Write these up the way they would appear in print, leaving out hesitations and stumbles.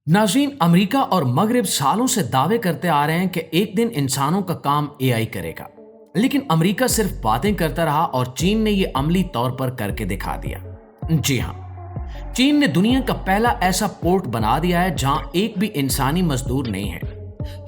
नाज़रीन, अमेरिका और मगरिब सालों से दावे करते आ रहे हैं कि एक दिन इंसानों का काम एआई करेगा। लेकिन अमेरिका सिर्फ बातें करता रहा और चीन ने ये अमली तौर पर करके दिखा दिया। जी हाँ, चीन ने दुनिया का पहला ऐसा पोर्ट बना दिया है जहां एक भी इंसानी मजदूर नहीं है।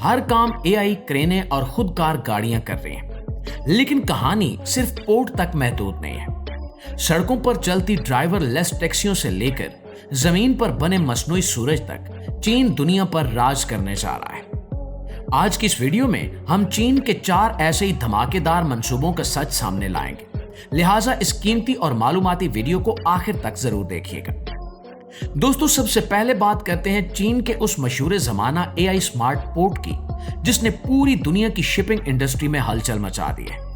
हर काम एआई, क्रेनें और खुदकार गाड़ियां कर रही हैं। लेकिन कहानी सिर्फ पोर्ट तक महदूद नहीं है। सड़कों पर चलती ड्राइवर लेस टैक्सियों से लेकर जमीन पर बने मसनूई सूरज तक चीन दुनिया पर राज करने जा रहा है। आज की इस वीडियो में हम चीन के 4 ऐसे ही धमाकेदार मंसूबों का सच सामने लाएंगे, लिहाजा इस कीमती और मालूमाती वीडियो को आखिर तक जरूर देखिएगा। दोस्तों, सबसे पहले बात करते हैं चीन के उस मशहूर जमाना एआई स्मार्ट पोर्ट की, जिसने पूरी दुनिया की शिपिंग इंडस्ट्री में हलचल मचा दी है।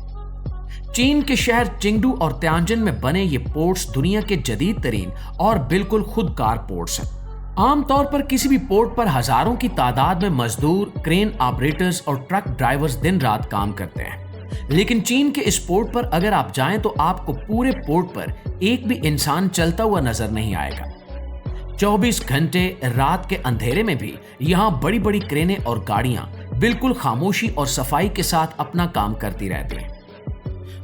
चीन के शहर चिंगडू और त्यांजिन में बने ये पोर्ट्स दुनिया के जदीद तरीन और बिल्कुल खुदकार पोर्ट्स हैं। आमतौर पर किसी भी पोर्ट पर हजारों की तादाद में मजदूर, क्रेन ऑपरेटर्स और ट्रक ड्राइवर्स दिन रात काम करते हैं। लेकिन चीन के इस पोर्ट पर अगर आप जाएं तो आपको पूरे पोर्ट पर एक भी इंसान चलता हुआ नजर नहीं आएगा। 24 घंटे रात के अंधेरे में भी यहाँ बड़ी बड़ी क्रेनें और गाड़ियां बिल्कुल खामोशी और सफाई के साथ अपना काम करती रहती हैं।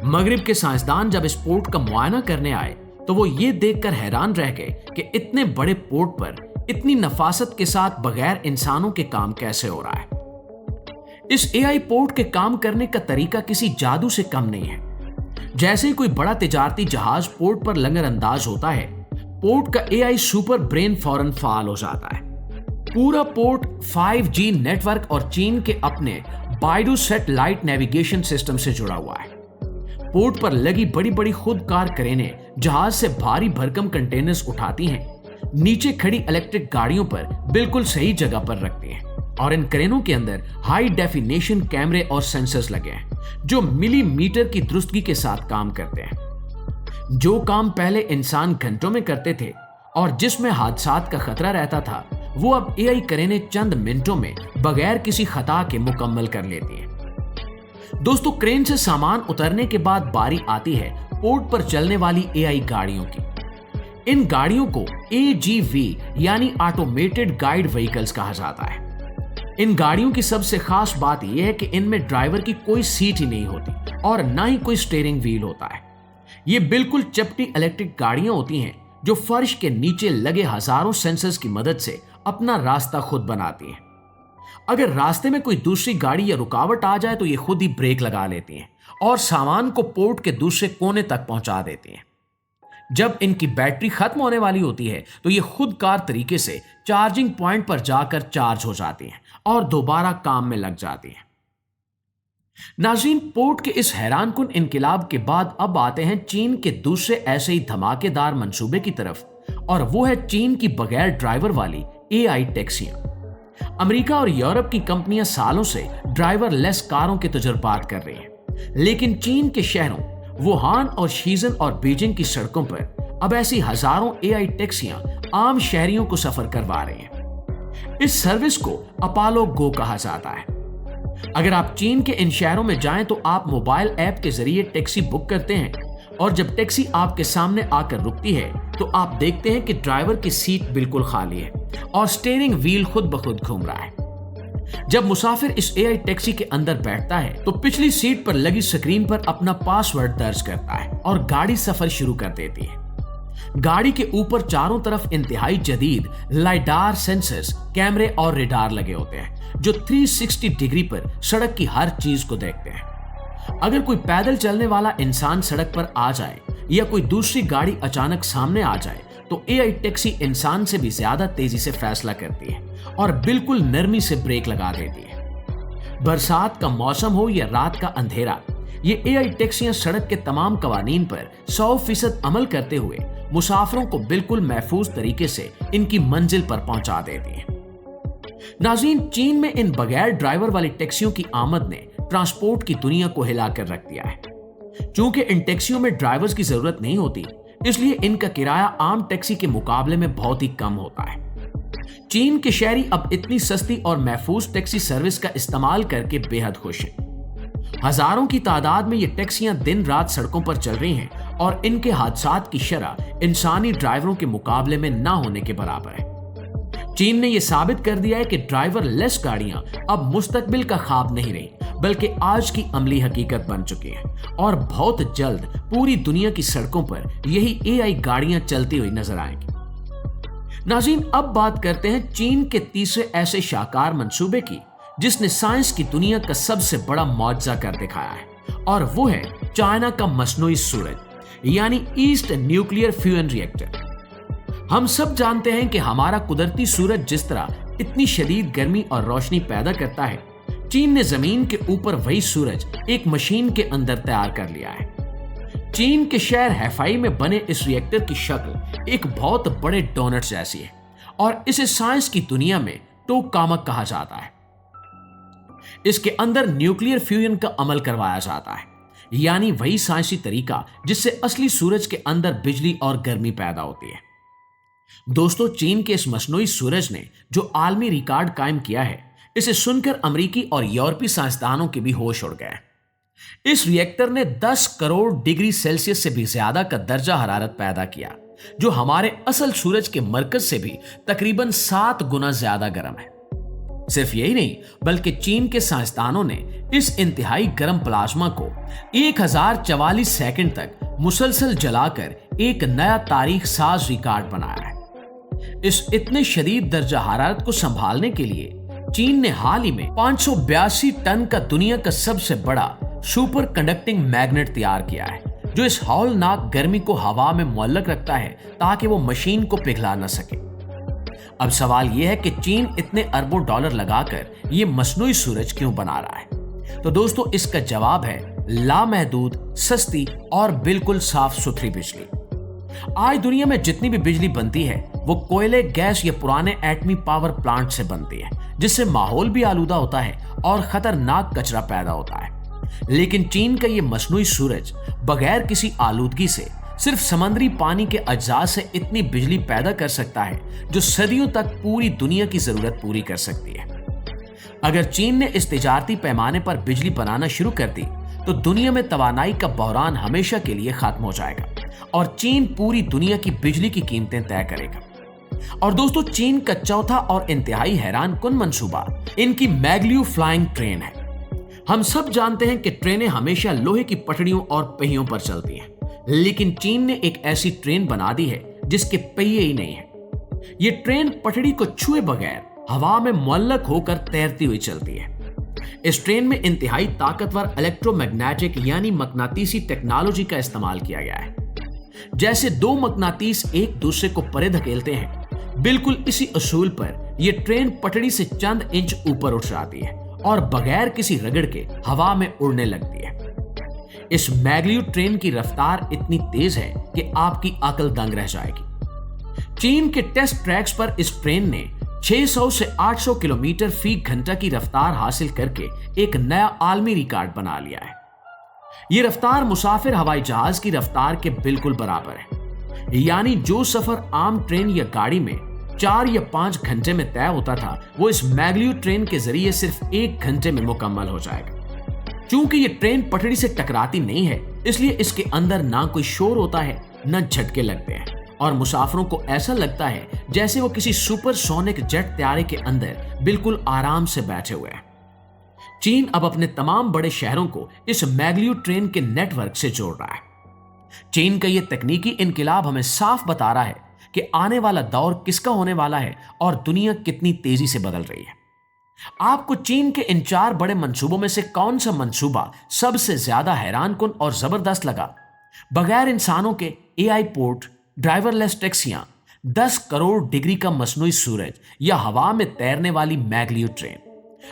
मगरिब के साइंसदान जब इस पोर्ट का मुआयना करने आए तो वो ये देखकर हैरान रह गए कि इतने बड़े पोर्ट पर इतनी नफासत के साथ बगैर इंसानों के काम कैसे हो रहा है। इस एआई पोर्ट के काम करने का तरीका किसी जादू से कम नहीं है। जैसे ही कोई बड़ा तिजारती जहाज पोर्ट पर लंगर अंदाज होता है, पोर्ट का एआई सुपर ब्रेन फौरन फाल हो जाता है। पूरा पोर्ट 5G नेटवर्क और चीन के अपने बाइडू सैटेलाइट नेविगेशन सिस्टम से जुड़ा हुआ है। पोर्ट पर लगी बड़ी बड़ी खुदकार क्रेनें जहाज से भारी भरकम कंटेनर्स उठाती हैं, नीचे खड़ी इलेक्ट्रिक गाड़ियों पर बिल्कुल सही जगह पर रखती हैं और इन क्रेनों के अंदर हाई डेफिनेशन कैमरे और सेंसर्स लगे हैं जो मिलीमीटर की दुरुस्तगी के साथ काम करते हैं। जो काम पहले इंसान घंटों में करते थे और जिसमें हादसात का खतरा रहता था, वो अब एआई क्रेनें चंद मिनटों में बगैर किसी खता के मुकम्मल कर लेती हैं। दोस्तों, क्रेन से सामान उतरने के बाद बारी आती है पोर्ट पर चलने वाली एआई गाड़ियों की। इन गाड़ियों को AGV यानी ऑटोमेटेड गाइड व्हीकल्स कहा जाता है। इन गाड़ियों की सबसे खास बात यह है कि इनमें ड्राइवर की कोई सीट ही नहीं होती और ना ही कोई स्टीयरिंग व्हील होता है। ये बिल्कुल चपटी इलेक्ट्रिक गाड़ियां होती हैं जो फर्श के नीचे लगे हजारों सेंसर्स की मदद से अपना रास्ता खुद बनाती हैं। अगर रास्ते में कोई दूसरी गाड़ी या रुकावट आ जाए तो ये खुद ही ब्रेक लगा लेती हैं और सामान को पोर्ट के दूसरे कोने तक पहुंचा देती हैं। जब इनकी बैटरी खत्म होने वाली होती है तो ये खुदकार तरीके से चार्जिंग पॉइंट पर जाकर चार्ज हो जाती हैं और दोबारा काम में लग जाती हैं। नाज़रीन, पोर्ट के इस हैरानकुन इनकलाब के बाद अब आते हैं चीन के दूसरे ऐसे ही धमाकेदार मंसूबे की तरफ, और वो है चीन की बगैर ड्राइवर वाली एआई टैक्सियां। अमेरिका और यूरोप की कंपनियां सालों से ड्राइवर लेस कारों के तजुर्बात कर रही हैं, लेकिन चीन के शहरों वुहान और शीजन और बीजिंग की सड़कों पर अब ऐसी हजारों एआई टैक्सियां आम शहरियों को सफर करवा रही हैं। इस सर्विस को अपोलो गो कहा जाता है। अगर आप चीन के इन शहरों में जाएं तो आप मोबाइल ऐप के जरिए टैक्सी बुक करते हैं और जब टैक्सी आपके सामने आकर रुकती है तो आप देखते हैं कि ड्राइवर की सीट बिल्कुल खाली है और स्टीयरिंग व्हील खुद ब खुद घूम रहा है। जब मुसाफिर इस एआई टैक्सी के अंदर बैठता है तो पिछली सीट पर लगी स्क्रीन पर अपना पासवर्ड दर्ज करता है और गाड़ी सफर शुरू कर देती है। गाड़ी के ऊपर चारों तरफ इंतहाई जदीद लाइडार सेंसर्स, कैमरे और रेडार लगे होते हैं जो 360 डिग्री पर सड़क की हर चीज को देखते हैं। अगर कोई पैदल चलने वाला इंसान सड़क पर आ जाए या कोई दूसरी गाड़ी अचानक सामने आ जाए तो एआई टैक्सी इंसान से भी ज्यादा तेजी से फैसला करती है और बिल्कुल नरमी से ब्रेक लगा देती है। बरसात का मौसम हो या रात का अंधेरा, ये एआई टैक्सियां सड़क के तमाम कवानीन पर 100% अमल करते हुए मुसाफिरों को बिल्कुल महफूज तरीके से इनकी मंजिल पर पहुंचा देती हैं। नाज़रीन, चीन में इन बगैर ड्राइवर वाली टैक्सियों की आमद ने ट्रांसपोर्ट की दुनिया को हिला कर रख दिया है। चूंकि इन टैक्सियों में ड्राइवर्स की जरूरत नहीं होती, इसलिए इनका किराया आम टैक्सी के मुकाबले में बहुत ही कम होता है। चीन के शहरी अब इतनी सस्ती और महफूज टैक्सी सर्विस का इस्तेमाल करके बेहद खुश हैं। हजारों की तादाद में ये टैक्सियां दिन रात सड़कों पर चल रही हैं और इनके हादसात की शरह इंसानी ड्राइवरों के मुकाबले में ना होने के बराबर है। चीन ने यह साबित कर दिया है कि ड्राइवर लेस गाड़ियां अब मुस्तकबिल का ख्वाब नहीं रही, बल्कि आज की अमली हकीकत बन चुकी है और बहुत जल्द पूरी दुनिया की सड़कों पर यही एआई गाड़ियां चलती हुई नजर आएंगी। नाज़रीन, अब बात करते हैं चीन के तीसरे ऐसे शाकार मंसूबे की जिसने साइंस की दुनिया का सबसे बड़ा मौजज़ा कर दिखाया है, और वो है चाइना का मसनूई सूरज यानी ईस्ट न्यूक्लियर फ्यूजन रिएक्टर। हम सब जानते हैं कि हमारा कुदरती सूरज जिस तरह इतनी शदीद गर्मी और रोशनी पैदा करता है, चीन ने जमीन के ऊपर वही सूरज एक मशीन के अंदर तैयार कर लिया है। चीन के शहर हैफाई में बने इस रिएक्टर की शक्ल एक बहुत बड़े डोनट जैसी है और इसे साइंस की दुनिया में टोकामक कहा जाता है। इसके अंदर न्यूक्लियर फ्यूजन का अमल करवाया जाता है, यानी वही साइंसी तरीका जिससे असली सूरज के अंदर बिजली और गर्मी पैदा होती है। दोस्तों, चीन के इस मसनूई सूरज ने जो आलमी रिकॉर्ड कायम किया है, इसे सुनकर अमेरिकी और यूरोपीय साइंसदानों के भी होश उड़ गए। इस रिएक्टर ने 10 करोड़ डिग्री सेल्सियस से भी ज्यादा का दर्जा हरारत पैदा किया, जो हमारे असल सूरज के मरकज से भी तकरीबन 7 गुना ज्यादा गर्म है। सिर्फ यही नहीं, बल्कि चीन के साइंसदानों ने इस इंतहाई गर्म प्लाज्मा को 1044 सेकंड तक मुसलसल जलाकर एक नया तारीख साज रिकॉर्ड बनाया है। इस इतने शदीद दर्जा हरारत को संभालने के लिए चीन ने हाल ही में 582 टन का दुनिया का सबसे बड़ा सुपर कंडक्टिंग मैग्नेट तैयार किया है, जो इस हौलनाक गर्मी को हवा में मुअल्लक रखता है ताकि वो मशीन को पिघला न सके। अब सवाल यह है कि चीन इतने अरबों डॉलर लगाकर ये मसनूई सूरज क्यों बना रहा है? तो दोस्तों, इसका जवाब है लामहदूद, सस्ती और बिल्कुल साफ सुथरी बिजली। आज दुनिया में जितनी भी बिजली बनती है वो कोयले, गैस या पुराने एटमी पावर प्लांट से बनती है, जिससे माहौल भी आलूदा होता है और खतरनाक कचरा पैदा होता है। लेकिन चीन का ये मसनूई सूरज बगैर किसी आलूदगी से सिर्फ समंदरी पानी के अज्जा से इतनी बिजली पैदा कर सकता है जो सदियों तक पूरी दुनिया की जरूरत पूरी कर सकती है। अगर चीन ने इस तिजारती पैमाने पर बिजली बनाना शुरू कर दी तो दुनिया में तवानाई का बहरान हमेशा के लिए खत्म हो जाएगा और चीन पूरी दुनिया की बिजली की कीमतें तय करेगा। और दोस्तों, चीन का चौथा और इंतहाई हैरान कुन मंसूबा इनकी मैग्लियो फ्लाइंग ट्रेन है। हम सब जानते हैं कि ट्रेनें हमेशा लोहे की पटड़ियों और पहियों पर चलती हैं, लेकिन चीन ने एक ऐसी ट्रेन बना दी है जिसके पहिए ही नहीं है। ये ट्रेन पटड़ी को छुए बगैर हवा में मुअल्लक होकर तैरती हुई चलती है। इस ट्रेन में इंतहाई ताकतवर इलेक्ट्रोमैग्नेटिक यानी मकनातीसी टेक्नोलॉजी का इस्तेमाल किया गया है। जैसे दो मकनातीस एक दूसरे को परे धकेलते हैं, बिल्कुल इसी असूल पर यह ट्रेन पटड़ी से चंद इंच ऊपर उठ जाती है और बगैर किसी रगड़ के हवा में उड़ने लगती है। इस मैग्लियो ट्रेन की रफ्तार इतनी तेज है कि आपकी अकल दंग रह जाएगी। चीन के टेस्ट ट्रैक्स पर इस ट्रेन ने 600 से 800 किलोमीटर फी घंटा की रफ्तार हासिल करके एक नया आलमी रिकॉर्ड बना लिया है। यह रफ्तार मुसाफिर हवाई जहाज की रफ्तार के बिल्कुल बराबर है, यानी जो सफर आम ट्रेन या गाड़ी में 4 या 5 घंटे में तय होता था, वो इस मैग्लियो ट्रेन के जरिए सिर्फ 1 घंटे में मुकम्मल हो जाएगा। चूंकि ये ट्रेन पटड़ी से टकराती नहीं है, इसलिए इसके अंदर ना कोई शोर होता है, न झटके लगते हैं और मुसाफिरों को ऐसा लगता है जैसे वो किसी सुपरसोनिक जेट तैयारे के अंदर बिल्कुल आराम से बैठे हुए हैं। चीन अब अपने तमाम बड़े शहरों को इस मैग्लियो ट्रेन के नेटवर्क से जोड़ रहा है। चीन का यह तकनीकी इनकलाब हमें साफ बता रहा है कि आने वाला दौर किसका होने वाला है और दुनिया कितनी तेजी से बदल रही है। आपको चीन के इन 4 बड़े मंसूबों में से कौन सा मंसूबा सबसे ज्यादा हैरानकुन और जबरदस्त लगा? बगैर इंसानों के एआई पोर्ट, ड्राइवरलेस टैक्सियां, 10 करोड़ डिग्री का मसनूई सूरज या हवा में तैरने वाली मैग्लियो ट्रेन?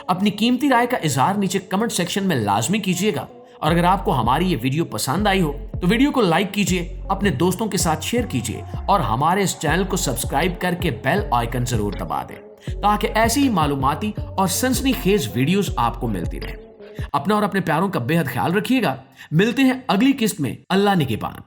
अपनी कीमती राय का इजहार नीचे कमेंट सेक्शन में लाजमी कीजिएगा। और अगर आपको हमारी ये वीडियो पसंद आई हो तो वीडियो को लाइक कीजिए, अपने दोस्तों के साथ शेयर कीजिए और हमारे इस चैनल को सब्सक्राइब करके बेल आइकन जरूर दबा दें ताकि ऐसी ही मालूमाती और सनसनीखेज वीडियोस आपको मिलती रहे। अपना और अपने प्यारों का बेहद ख्याल रखिएगा। मिलते हैं अगली किस्त में। अल्लाह निगहबान।